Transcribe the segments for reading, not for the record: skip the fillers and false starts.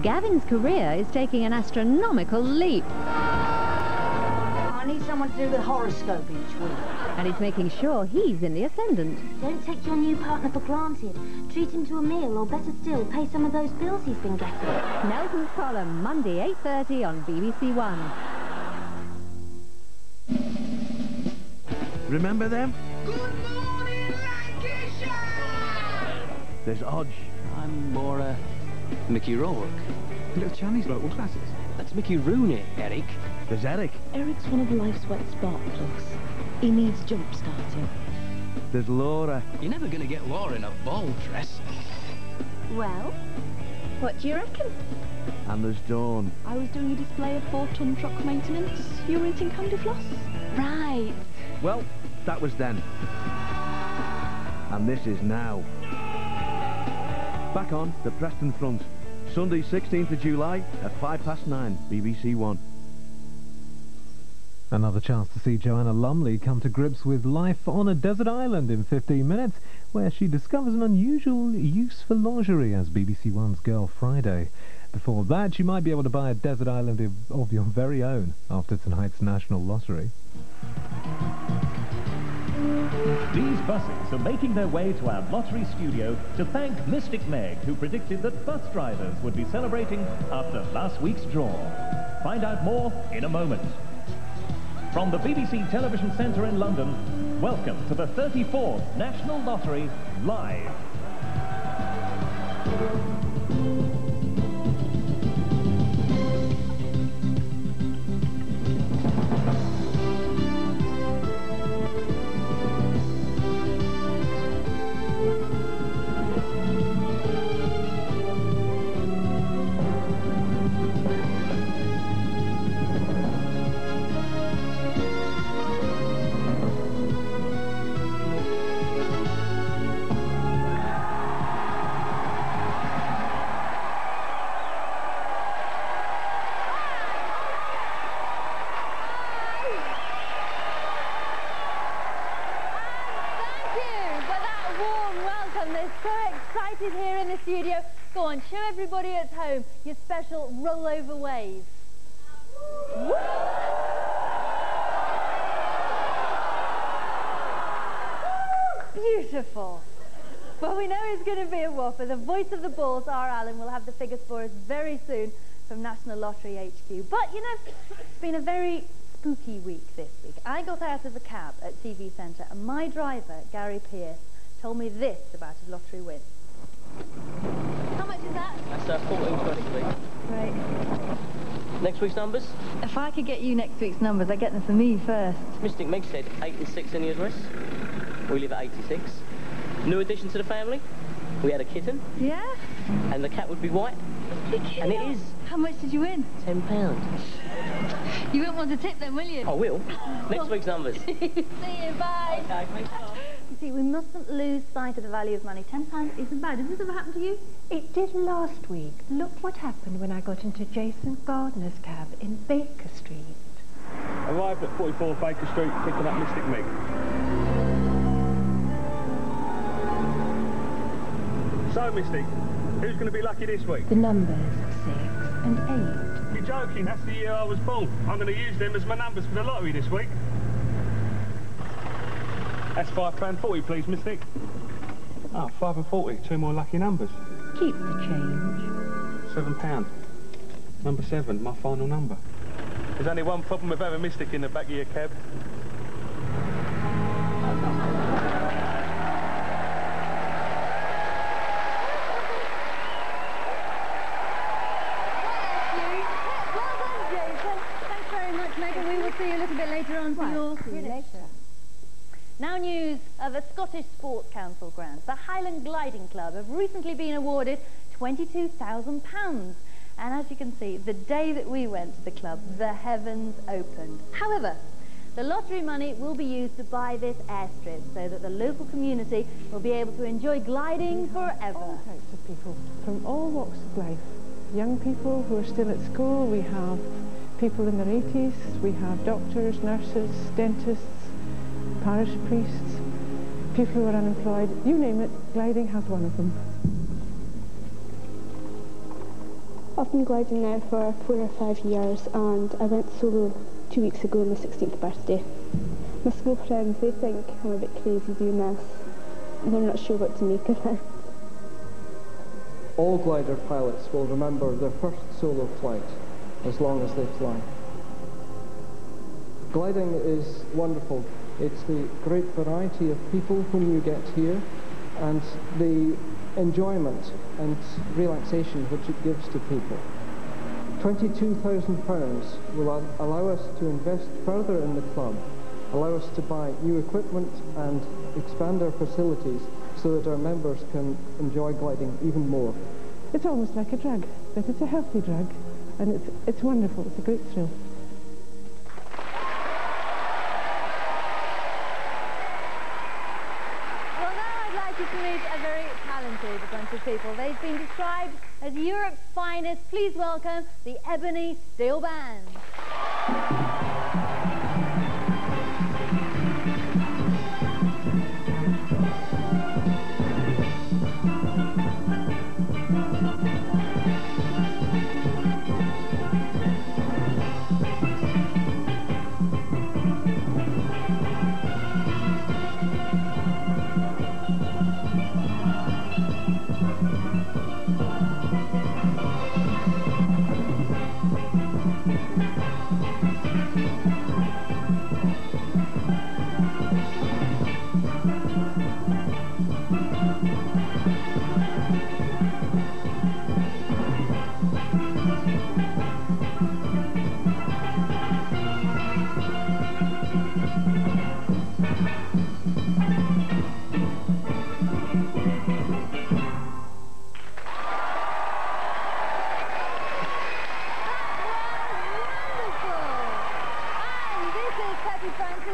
Gavin's career is taking an astronomical leap. I need someone to do the horoscope each week. And he's making sure he's in the ascendant. Don't take your new partner for granted. Treat him to a meal, or better still, pay some of those bills he's been getting. Nelson's Column, Monday, 8:30 on BBC1. Remember them? Good morning, Lancashire! There's Odge. I'm more, Mickey Rourke. Little Chinese bloke, what class is? That's Mickey Rooney, Eric. There's Eric. Eric's one of life's wet spark plugs. He needs jump starting. There's Laura. You're never going to get Laura in a ball dress. Well, what do you reckon? And there's Dawn. I was doing a display of 4-ton truck maintenance. You were eating candy floss? Right. Well, that was then. And this is now. Back on the Preston Front. Sunday, 16th of July at 9:05, BBC1. Another chance to see Joanna Lumley come to grips with life on a desert island in 15 minutes, where she discovers an unusual use for lingerie as BBC1's Girl Friday. Before that, you might be able to buy a desert island of your very own after tonight's National Lottery. These buses are making their way to our lottery studio to thank Mystic Meg, who predicted that bus drivers would be celebrating after last week's draw. Find out more in a moment. From the BBC Television Centre in London, welcome to the 34th National Lottery Live. Here in the studio. Go on, show everybody at home your special rollover wave. Beautiful. Well, we know it's going to be a whopper. The voice of the balls, R. Allen, will have the figures for us very soon from National Lottery HQ. But, you know, it's been a very spooky week this week. I got out of a cab at TV Centre and my driver, Gary Pearce, told me this about his lottery win. How much is that? That's 14.20, please. Great. Next week's numbers? If I could get you next week's numbers, I'd get them for me first. Mystic Meg said 8 and 6 in the address. We live at 86. New addition to the family. We had a kitten. Yeah? And the cat would be white. And it is. How much did you win? £10. You won't want to tip them, will you? I will. Next week's numbers. See you, bye. Okay, thanks. You see, we mustn't lose sight of the value of money. £10 isn't bad. Has this ever happened to you? It did last week. Look what happened when I got into Jason Gardner's cab in Baker Street. Arrived at 44 Baker Street, picking up Mystic Meg. So, Mystic, who's going to be lucky this week? The numbers 6 and 8. You're joking, that's the year I was born. I'm going to use them as my numbers for the lottery this week. That's £5.40, please, Mystic. Oh, 5 and 40, 2 more lucky numbers. Keep the change. £7. Number 7, my final number. There's only one problem with having Mystic in the back of your cab. Well done, Jason. Thanks very much, Megan. We will see you a little bit later on for your prediction. Now news of a Scottish Sports Council grant. The Highland Gliding Club have recently been awarded £22,000. And as you can see, the day that we went to the club, the heavens opened. However, the lottery money will be used to buy this airstrip so that the local community will be able to enjoy gliding forever. All types of people from all walks of life. Young people who are still at school, we have people in their 80s, we have doctors, nurses, dentists, parish priests, people who are unemployed, you name it, gliding has one of them. I've been gliding now for 4 or 5 years, and I went solo 2 weeks ago on my 16th birthday. My school friends, they think I'm a bit crazy doing this, and they're not sure what to make of it. All glider pilots will remember their first solo flight as long as they fly. Gliding is wonderful. It's the great variety of people whom you get here, and the enjoyment and relaxation which it gives to people. £22,000 will allow us to invest further in the club, allow us to buy new equipment and expand our facilities so that our members can enjoy gliding even more. It's almost like a drug, but it's a healthy drug, and it's wonderful. It's a great thrill. Bunch of people. They've been described as Europe's finest. Please welcome the Ebony Steel Band.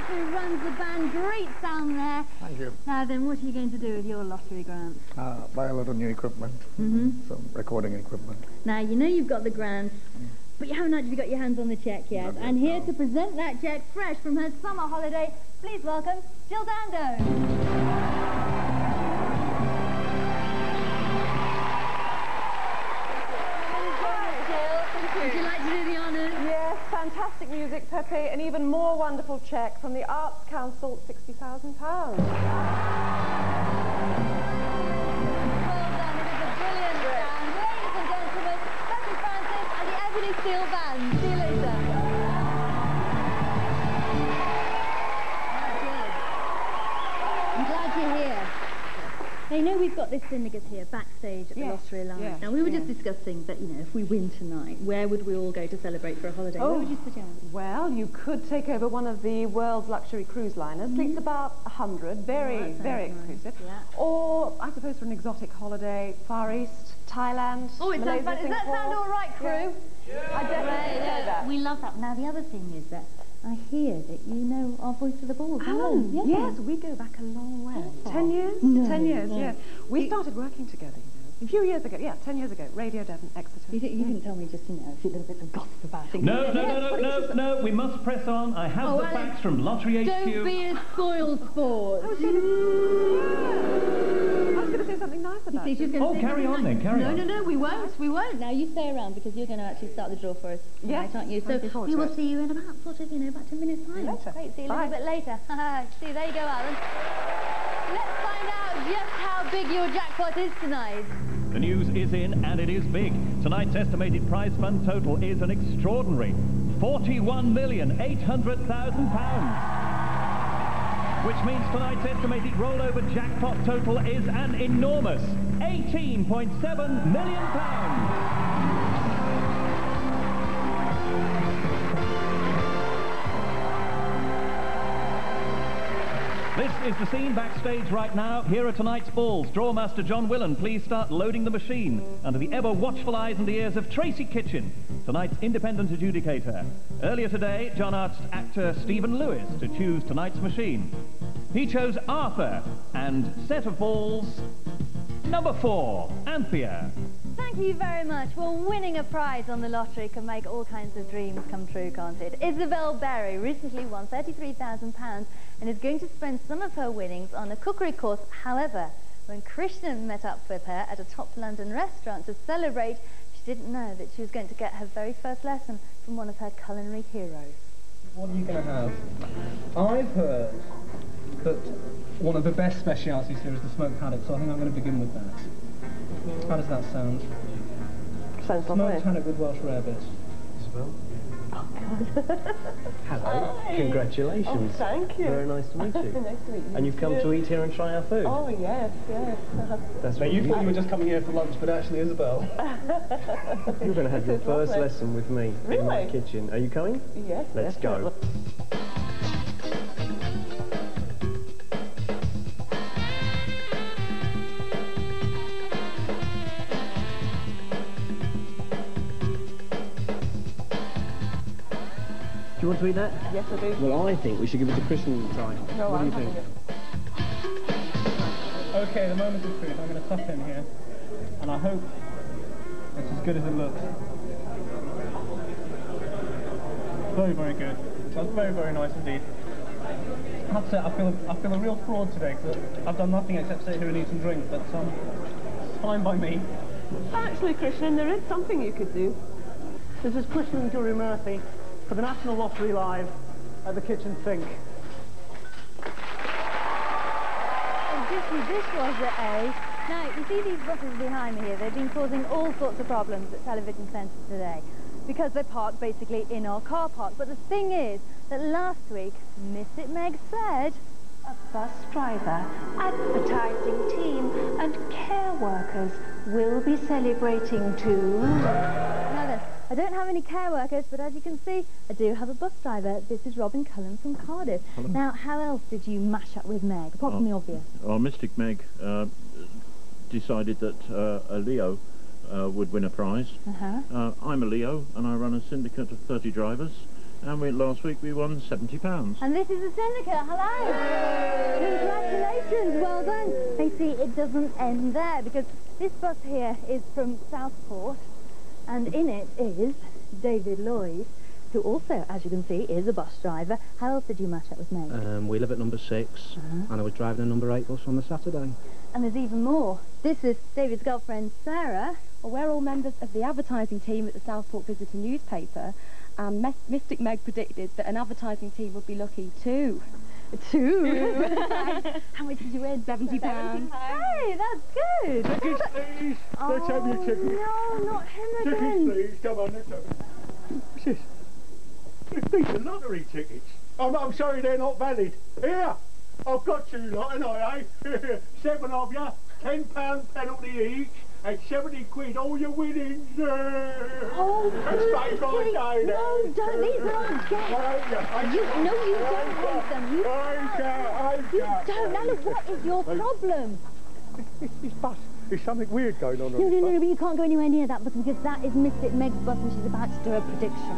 Who runs the band. Great sound there. Thank you. Now then, what are you going to do with your lottery grant? Buy a lot of new equipment, some recording equipment. Now, you know you've got the grant, but you haven't actually got your hands on the cheque yet. And here to present that cheque fresh from her summer holiday, please welcome Jill Dando. Would you like to do the honours? Yes, fantastic music, Pepe, an even more wonderful cheque from the Arts Council, £60,000. Well done, it is a brilliant band. Ladies and gentlemen, Preston Front and the Ebony Steel Band. See you later. I'm glad you're here. Now, you know we've got this syndicate here backstage at the Lottery Alliance. Now, we were just discussing that, you know, if we win tonight, where would we all go to celebrate for a holiday? Where would you suggest? Well, you could take over one of the world's luxury cruise liners. Seats about 100, very exclusive. Yeah. Or, I suppose, for an exotic holiday, Far East, Thailand, Oh, it sounds fun. Does that sound all right, crew? Yeah. I definitely say that. We love that. Now, the other thing is that I hear that you know our voice of the ball. Alan, yes, we go back a long way. 10 years? No, 10 years, no. yeah. We started working together, you know. A few years ago, 10 years ago, Radio Devon, Exeter. You didn't tell me just, you know, a few little bits of gossip about it. No, we must press on. I have the facts from Lottery HQ. Don't be a spoiled sport. I was going to say something nice about it. Carry on then, carry on. No, we won't. Now, you stay around because you're going to actually start the draw for us tonight, aren't you? So we will see you in about, sort of, about 10 minutes' time. Great, see you a little bit later. See, there you go, Alan. Let's find out just how big your jackpot is tonight. The news is in, and it is big. Tonight's estimated prize fund total is an extraordinary £41,800,000. Which means tonight's estimated rollover jackpot total is an enormous £18.7 million. This is the scene backstage right now. Here are tonight's balls. Drawmaster John Willan, please start loading the machine under the ever watchful eyes and ears of Tracy Kitchen, tonight's independent adjudicator. Earlier today, John asked actor Stephen Lewis to choose tonight's machine. He chose Arthur and set of balls number 4, Anthea. Thank you very much. Well, winning a prize on the lottery can make all kinds of dreams come true, can't it? Isabel Berry recently won £33,000 and is going to spend some of her winnings on a cookery course. However, when Christian met up with her at a top London restaurant to celebrate, she didn't know that she was going to get her very first lesson from one of her culinary heroes. What are you going to have? I've heard that one of the best specialities here is the smoked haddock, so I think I'm going to begin with that. How does that sound? Sounds Smoked lovely. haddock with Welsh rarebit. Isabel? Oh, God. Hello. Hi. Congratulations. Oh, thank you. Very nice to meet you. Nice to meet you. And you've come to eat here and try our food? Oh, yes, yes. That's Now, what you thought you were just coming here for lunch, but actually Isabel. You're going to have your first lesson with me in my Really? kitchen. Are you coming? Yes. Let's go. Do you want to eat that? Yes, I do. Well, I think we should give it to Christian a try. No, what do I'm you think? Okay, the moment of truth. I'm going to tuck in here, and I hope it's as good as it looks. Very, very good. That's very, very nice indeed. I have to say, I feel a real fraud today, because I've done nothing except sit here and eat and drink, but it's fine by me. Actually, Christian, there is something you could do. This is Christian and Julie Murphy for the National Lottery Live at the kitchen sink. Dishwasher A. Now, you see these buses behind me here? They've been causing all sorts of problems at television centres today because they're parked basically in our car park. But the thing is that last week, Mystic Meg said a bus driver, advertising team and care workers will be celebrating too. Now then, I don't have any care workers, but as you can see, I do have a bus driver. This is Robin Cullen from Cardiff. Hello. Now, how else did you mash up with Meg, apart from the obvious? Well, Mystic Meg decided that a Leo would win a prize. I'm a Leo, and I run a syndicate of 30 drivers, and last week we won £70. And this is the syndicate. Hello! Congratulations, well done. And see, it doesn't end there, because this bus here is from Southport, and in it is David Lloyd, who also, as you can see, is a bus driver. How else did you match up with Meg? We live at number 6, and I was driving a number 8 bus on the Saturday. And there's even more. This is David's girlfriend, Sarah. Well, we're all members of the advertising team at the Southport Visitor newspaper, and Mystic Meg predicted that an advertising team would be lucky too. How much did you win? £70. Hey, that's good. Tickets, please. Let's have your tickets. No, not him Tickets, again. please. Come on, let's have it. What's this? These are lottery tickets. Oh, no, I'm sorry, they're not valid. Here, I've got you lot, and I, eh? 7 of you, £10 penalty each, and 70 quid, all your winnings. Oh, Let's make my day now. No, don't. These are all guests. You don't want them. You don't. Now look, what is your problem? This bus, there's something weird going on. No, but you can't go anywhere near that bus because that is Mystic Meg's bus and she's about to do a prediction.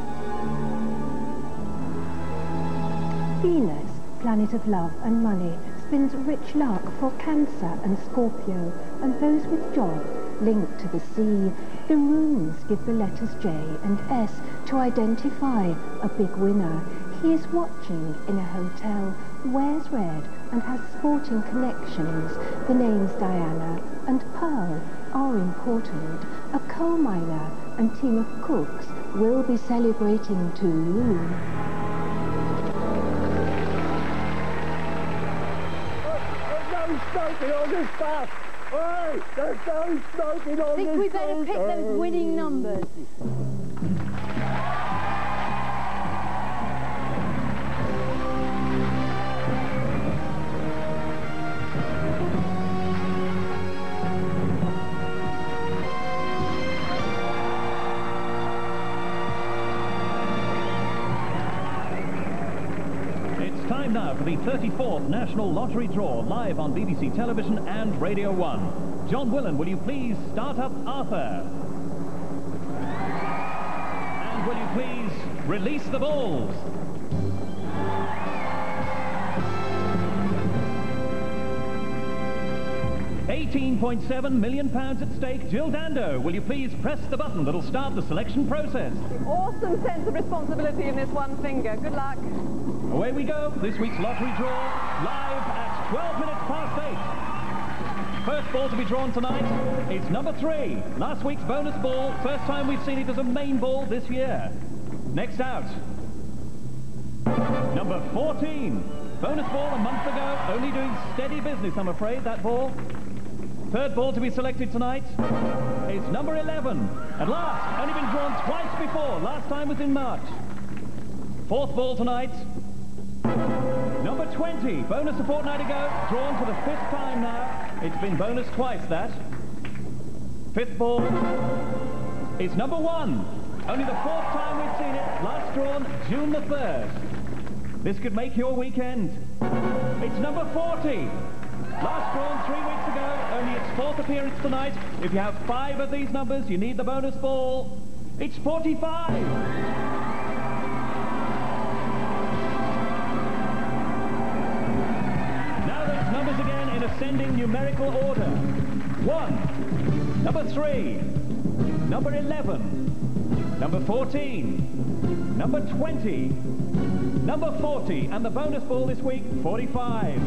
Venus, planet of love and money, spins rich luck for Cancer and Scorpio, and those with job linked to the sea. The runes give the letters J and S to identify a big winner. He is watching in a hotel, wears red and has sporting connections. The names Diana and Pearl are important. A coal miner and team of cooks will be celebrating too. Smoking on this bus! Hey, there's no smoking on this bus! I think we better pick those winning numbers. Time now for the 34th National Lottery Draw, live on BBC Television and Radio 1. John Willen, will you please start up Arthur? And will you please release the balls? £18.7 million at stake. Jill Dando, will you please press the button that'll start the selection process? Awesome sense of responsibility in this one finger. Good luck. Away we go, this week's lottery draw, live at 12 minutes past 8. first ball to be drawn tonight is number 3. Last week's bonus ball. First time we've seen it as a main ball this year. Next out, number 14. Bonus ball a month ago. Only doing steady business, I'm afraid, that ball. Third ball to be selected tonight is number 11. At last, only been drawn twice before. Last time was in March. Fourth ball tonight, number 20. Bonus a fortnight ago. Drawn for the 5th time now. It's been bonus twice, that. Fifth ball is number 1. Only the 4th time we've seen it. Last drawn June the 3rd. This could make your weekend. It's number 40. Last drawn 3 weeks ago, only its 4th appearance tonight. If you have 5 of these numbers, you need the bonus ball. It's 45. Now those numbers again in ascending numerical order. 1, number 3, number 11, number 14, number 20, number 40, and the bonus ball this week, 45.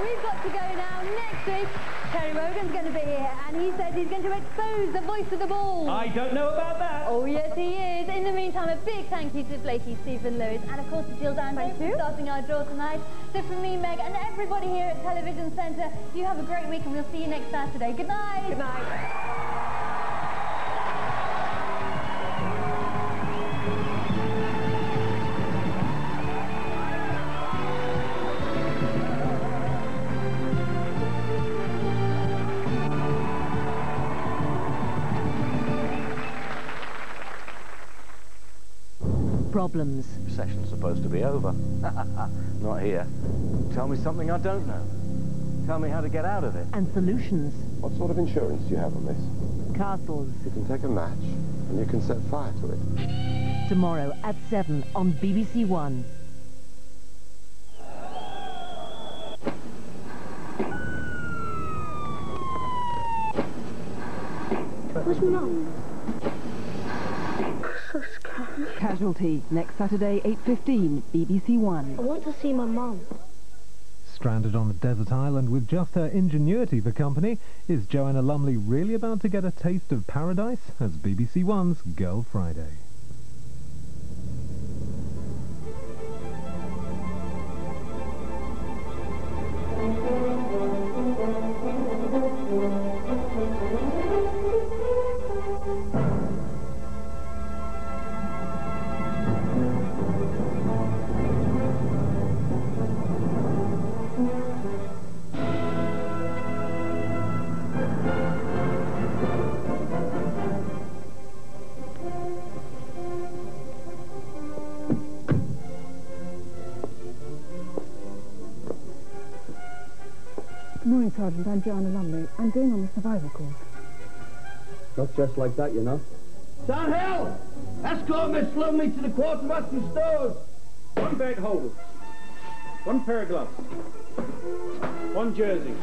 We've got to go now. Next week, Terry Wogan's going to be here, and he says he's going to expose the voice of the ball. I don't know about that. Oh, yes, he is. In the meantime, a big thank you to Blakey, Stephen Lewis, and of course to Jill Dando for starting our draw tonight. So from me, Meg, and everybody here at Television Centre, you have a great week, and we'll see you next Saturday. Good night. Good night. Problems. Session's supposed to be over. Not here. Tell me something I don't know. Tell me how to get out of it. And solutions. What sort of insurance do you have on this? Castles. You can take a match and you can set fire to it. Tomorrow at 7 on BBC1. Where's Mum? So scared. Casualty, next Saturday, 8:15, BBC1. I want to see my mum. Stranded on a desert island with just her ingenuity for company, is Joanna Lumley really about to get a taste of paradise as BBC One's Girl Friday? Good morning, Sergeant. I'm Joanna Lumley. I'm going on the survival course. Not just like that, you know. Downhill! Escort Miss Lumley to the quartermaster's stores. 1 bed holder, 1 pair of gloves, 1 jersey,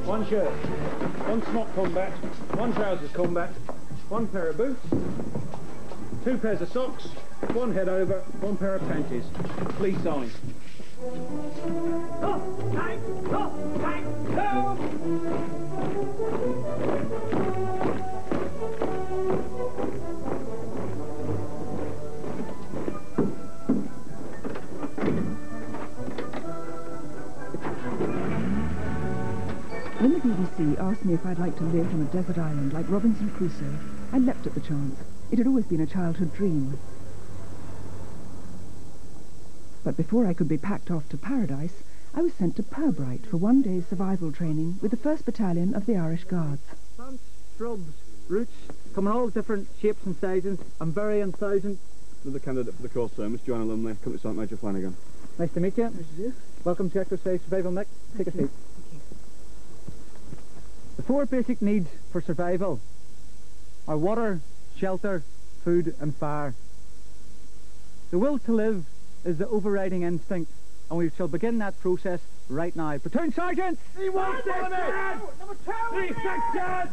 1 shirt, 1 smock combat, 1 trousers combat, 1 pair of boots, 2 pairs of socks, 1 head over, 1 pair of panties. Please sign. When the BBC asked me if I'd like to live on a desert island like Robinson Crusoe, I leapt at the chance. It had always been a childhood dream. But before I could be packed off to paradise, I was sent to Wright for 1 day's survival training with the 1st Battalion of the Irish Guards. Plants, shrubs, roots, come in all different shapes and sizes, and varying thousands. Another candidate for the course, sir, Miss Joanna Lumley, Company Sergeant Major Flanagan. Nice to meet you. Nice to do. Welcome to Exercise Survival Nick. Take a seat. Thank you. The 4 basic needs for survival are water, shelter, food and fire. The will to live is the overriding instinct, and we shall begin that process right now. Platoon Sergeant! Number 2! 3 sections!